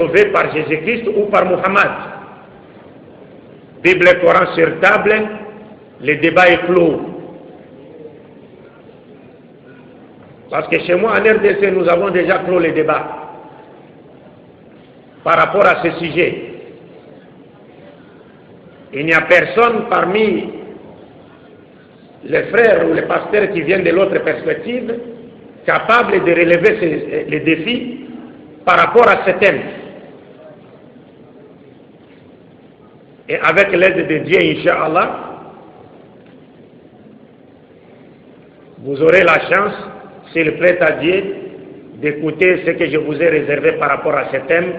sauvé par Jésus-Christ ou par Mohammed. Bible et Coran sur table, le débat est clos. Parce que chez moi, en RDC, nous avons déjà clos le débat par rapport à ce sujet. Il n'y a personne parmi les frères ou les pasteurs qui viennent de l'autre perspective capable de relever les défis par rapport à ce thème. Et avec l'aide de Dieu, Inch'Allah, vous aurez la chance, s'il plaît à Dieu, d'écouter ce que je vous ai réservé par rapport à ce thème.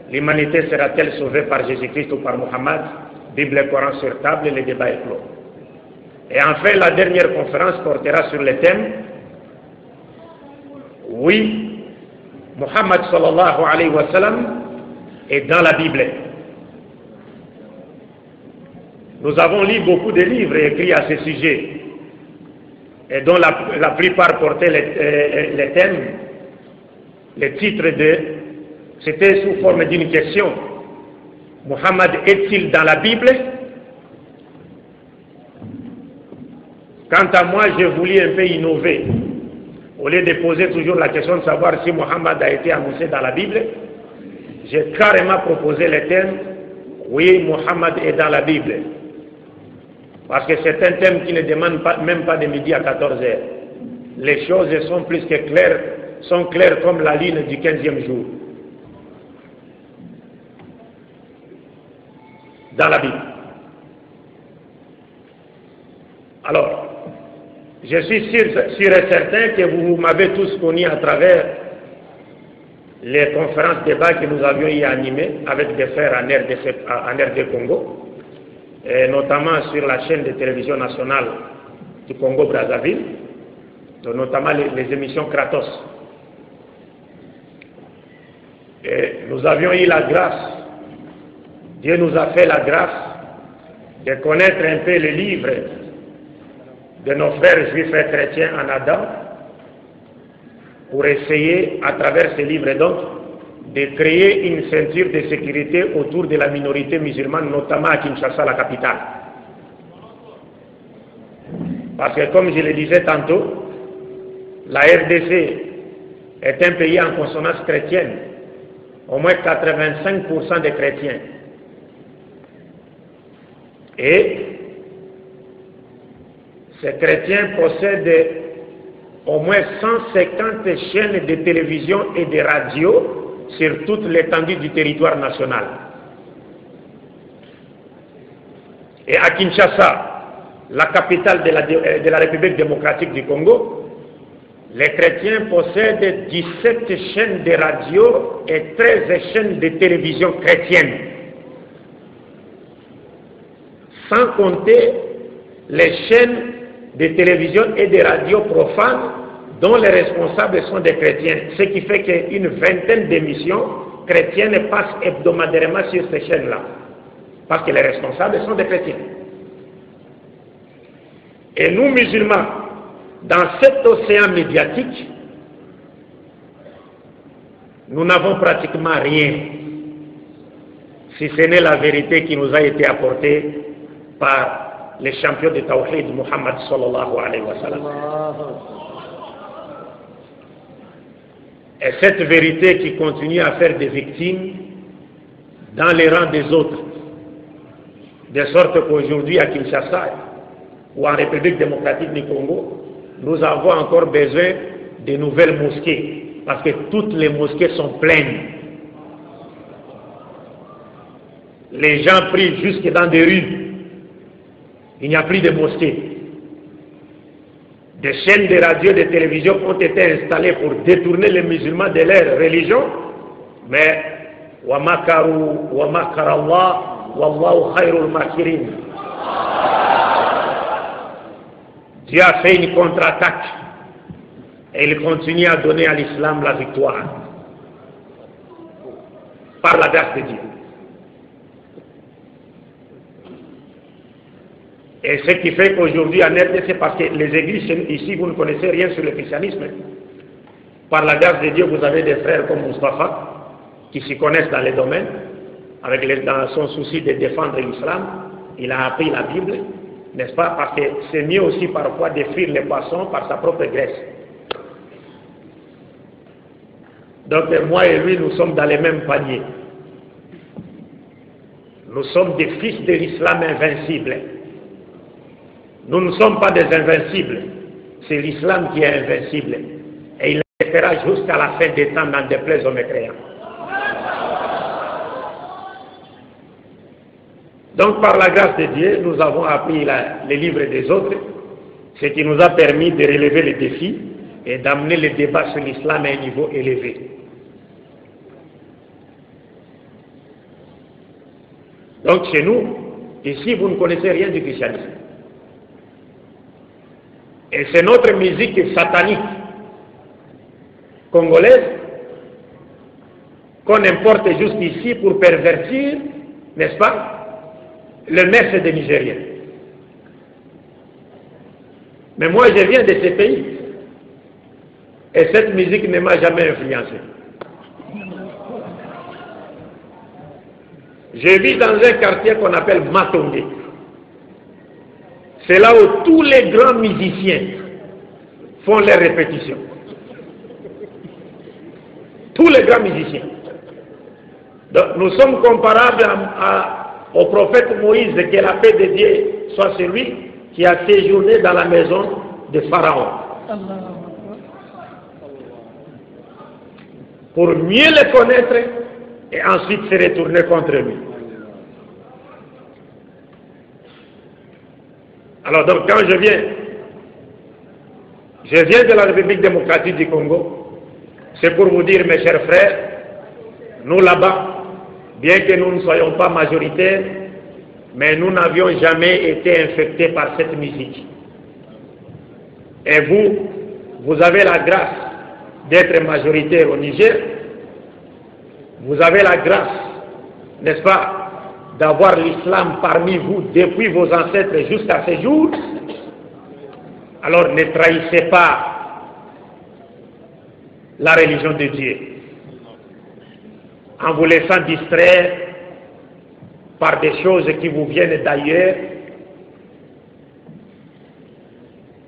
L'humanité sera-t-elle sauvée par Jésus-Christ ou par Mohammed? Bible et Coran sur table, le débat est clos. Et enfin, la dernière conférence portera sur le thème: oui, Mohammed sallallahu alayhi wa sallam est dans la Bible. Nous avons lu beaucoup de livres écrits à ce sujet, et dont la plupart portaient les thèmes, les titres c'était sous forme d'une question: Mohammed est-il dans la Bible? Quant à moi, j'ai voulu un peu innover. Au lieu de poser toujours la question de savoir si Mohammed a été annoncé dans la Bible, j'ai carrément proposé le thème: oui, Mohammed est dans la Bible. Parce que c'est un thème qui ne demande même pas de midi à 14 heures. Les choses sont plus que claires, sont claires comme la lune du 15e jour. Dans la Bible. Alors, je suis sûr et certain que vous m'avez tous connu à travers les conférences débats que nous avions y animées avec des frères en RD Congo, et notamment sur la chaîne de télévision nationale du Congo-Brazzaville, notamment les émissions Kratos. Et nous avions eu la grâce, Dieu nous a fait la grâce de connaître un peu le livre de nos frères juifs et chrétiens en Adam, pour essayer, à travers ces livres donc, de créer une ceinture de sécurité autour de la minorité musulmane, notamment à Kinshasa, la capitale. Parce que, comme je le disais tantôt, la RDC est un pays en consonance chrétienne, au moins 85% des chrétiens. Et ces chrétiens possèdent au moins 150 chaînes de télévision et de radio sur toute l'étendue du territoire national. Et à Kinshasa, la capitale de la République démocratique du Congo, les chrétiens possèdent 17 chaînes de radio et 13 chaînes de télévision chrétiennes, sans compter les chaînes de télévision et de radio profanes dont les responsables sont des chrétiens, ce qui fait qu'une vingtaine d'émissions chrétiennes passent hebdomadairement sur ces chaînes-là, parce que les responsables sont des chrétiens. Et nous, musulmans, dans cet océan médiatique, nous n'avons pratiquement rien, si ce n'est la vérité qui nous a été apportée par les champions de Tawhid, Muhammad sallallahu alayhi wa sallam. Et cette vérité qui continue à faire des victimes dans les rangs des autres, de sorte qu'aujourd'hui à Kinshasa ou en République démocratique du Congo, nous avons encore besoin de nouvelles mosquées, parce que toutes les mosquées sont pleines. Les gens prient jusque dans des rues. Il n'y a plus de mosquées. Des chaînes de radio et de télévision ont été installées pour détourner les musulmans de leur religion, mais wa makaru wa makarallah wallahu khairul makirin. Dieu a fait une contre-attaque et il continue à donner à l'islam la victoire par la grâce de Dieu. Et ce qui fait qu'aujourd'hui en RDC, parce que les églises ici, vous ne connaissez rien sur le christianisme, par la grâce de Dieu, vous avez des frères comme Mustafa, qui s'y connaissent dans les domaines, dans son souci de défendre l'islam, il a appris la Bible, n'est-ce pas? Parce que c'est mieux aussi parfois de fuir les poissons par sa propre graisse. Donc moi et lui, nous sommes dans les mêmes paniers. Nous sommes des fils de l'islam invincible. Nous ne sommes pas des invincibles. C'est l'islam qui est invincible. Et il restera jusqu'à la fin des temps, n'en déplaise aux mécréants. Donc par la grâce de Dieu, nous avons appris les livres des autres, ce qui nous a permis de relever les défis et d'amener le débat sur l'islam à un niveau élevé. Donc chez nous, ici, vous ne connaissez rien du christianisme. Et c'est notre musique satanique congolaise qu'on importe jusqu'ici pour pervertir, n'est-ce pas, le messe des Nigériens. Mais moi, je viens de ces pays. Et cette musique ne m'a jamais influencé. Je vis dans un quartier qu'on appelle Matongé. C'est là où tous les grands musiciens font leurs répétitions. Tous les grands musiciens. Donc, nous sommes comparables au prophète Moïse, que la paix de Dieu soit celui qui a séjourné dans la maison de Pharaon. Pour mieux le connaître et ensuite se retourner contre lui. Alors donc quand je viens de la République démocratique du Congo, c'est pour vous dire, mes chers frères, nous là-bas, bien que nous ne soyons pas majoritaires, mais nous n'avions jamais été infectés par cette musique. Et vous avez la grâce d'être majoritaire au Niger, vous avez la grâce, n'est-ce pas, d'avoir l'islam parmi vous depuis vos ancêtres jusqu'à ce jour. Alors ne trahissez pas la religion de Dieu en vous laissant distraire par des choses qui vous viennent d'ailleurs,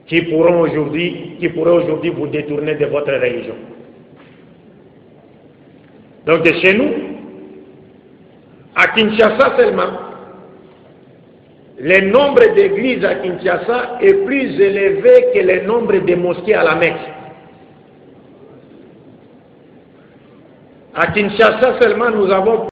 qui pourraient aujourd'hui vous détourner de votre religion. Donc de chez nous, à Kinshasa seulement, le nombre d'églises à Kinshasa est plus élevé que le nombre de mosquées à la Mecque. À Kinshasa seulement, nous avons